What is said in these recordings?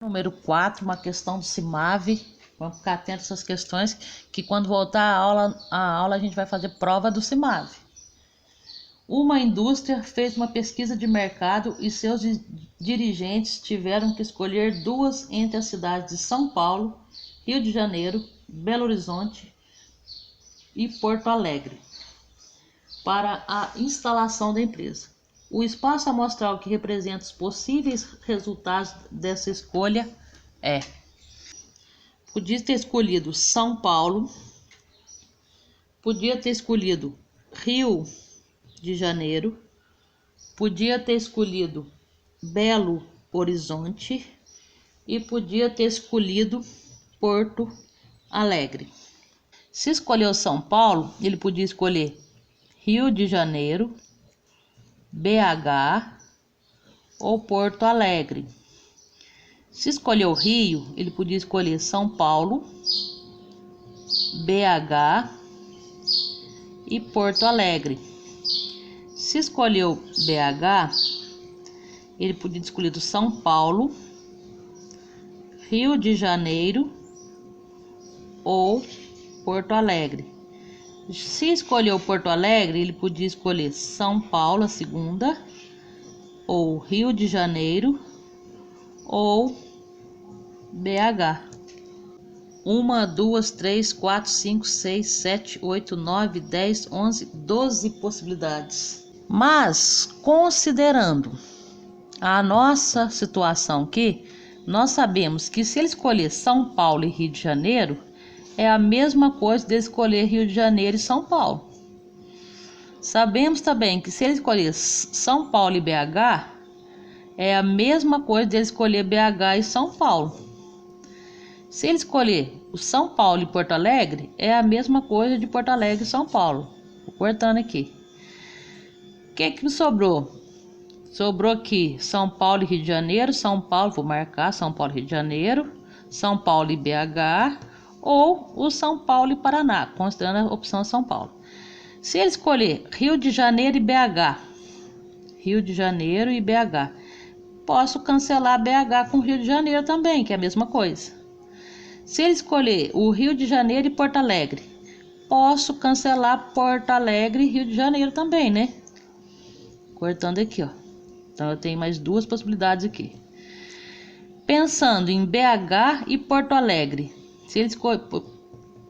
Número 4, uma questão do CIMAVE. Vamos ficar atentos a essas questões, que quando voltar a aula a gente vai fazer prova do CIMAVE. Uma indústria fez uma pesquisa de mercado e seus dirigentes tiveram que escolher duas entre as cidades de São Paulo, Rio de Janeiro, Belo Horizonte e Porto Alegre para a instalação da empresa. O espaço amostral que representa os possíveis resultados dessa escolha é: podia ter escolhido São Paulo, podia ter escolhido Rio de Janeiro, podia ter escolhido Belo Horizonte e podia ter escolhido Porto Alegre. Se escolheu São Paulo, ele podia escolher Rio de Janeiro, BH ou Porto Alegre. Se escolheu Rio, ele podia escolher São Paulo, BH e Porto Alegre. Se escolheu BH, ele podia escolher do São Paulo, Rio de Janeiro ou Porto Alegre. Se escolheu Porto Alegre, ele podia escolher São Paulo, a segunda, ou Rio de Janeiro ou BH. 1, 2, 3, 4, 5, 6, 7, 8, 9, 10, 11, 12 possibilidades. Mas, considerando a nossa situação aqui, nós sabemos que se ele escolher São Paulo e Rio de Janeiro, é a mesma coisa de escolher Rio de Janeiro e São Paulo. Sabemos também que se ele escolher São Paulo e BH, é a mesma coisa de escolher BH e São Paulo. Se ele escolher o São Paulo e Porto Alegre, é a mesma coisa de Porto Alegre e São Paulo. Vou cortando aqui. O que me sobrou? Sobrou aqui São Paulo e Rio de Janeiro, São Paulo, vou marcar São Paulo e Rio de Janeiro, São Paulo e BH, ou o São Paulo e Paraná, considerando a opção São Paulo. Se ele escolher Rio de Janeiro e BH, Rio de Janeiro e BH, posso cancelar BH com Rio de Janeiro também, que é a mesma coisa. Se ele escolher o Rio de Janeiro e Porto Alegre, posso cancelar Porto Alegre e Rio de Janeiro também, né? Cortando aqui, ó. Então eu tenho mais duas possibilidades aqui. Pensando em BH e Porto Alegre, se ele escolher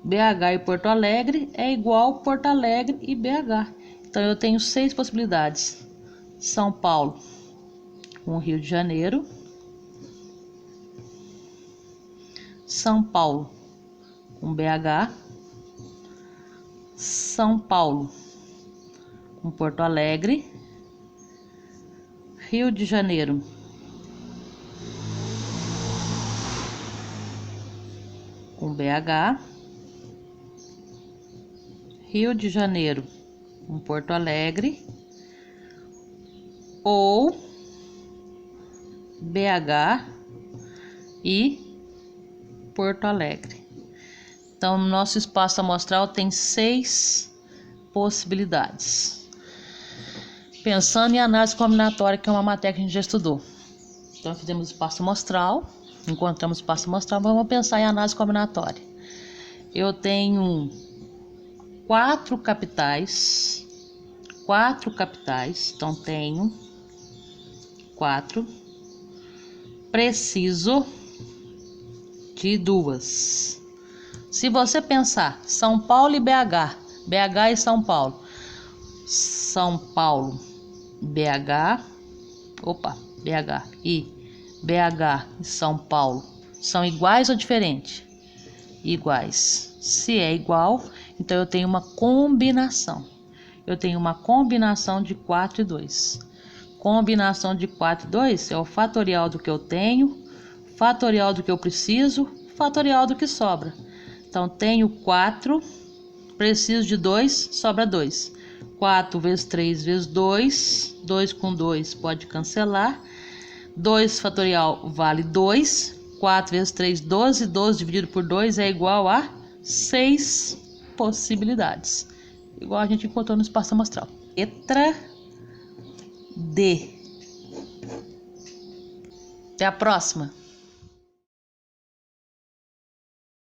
BH e Porto Alegre, é igual Porto Alegre e BH. Então eu tenho 6 possibilidades. São Paulo com Rio de Janeiro, São Paulo com BH, São Paulo com Porto Alegre, Rio de Janeiro com BH, Rio de Janeiro com Porto Alegre ou BH e Porto Alegre. Então, no nosso espaço amostral tem 6 possibilidades. Pensando em análise combinatória, que é uma matéria que a gente já estudou. Então, fizemos espaço amostral, encontramos espaço amostral, vamos pensar em análise combinatória. Eu tenho 4 capitais, então tenho 4, preciso de 2. Se você pensar São Paulo e BH, BH e São Paulo, São Paulo, BH e BH e São Paulo são iguais ou diferentes? Iguais. Se é igual, então eu tenho uma combinação. Eu tenho uma combinação de 4 e 2. Combinação de 4 e 2 é o fatorial do que eu tenho, fatorial do que eu preciso, fatorial do que sobra. Então, tenho 4, preciso de 2, sobra 2. 4 vezes 3 vezes 2, 2 com 2 pode cancelar. 2 fatorial vale 2, 4 vezes 3, 12, 12 dividido por 2 é igual a 6 possibilidades. Igual a gente encontrou no espaço amostral. Letra D. Até a próxima.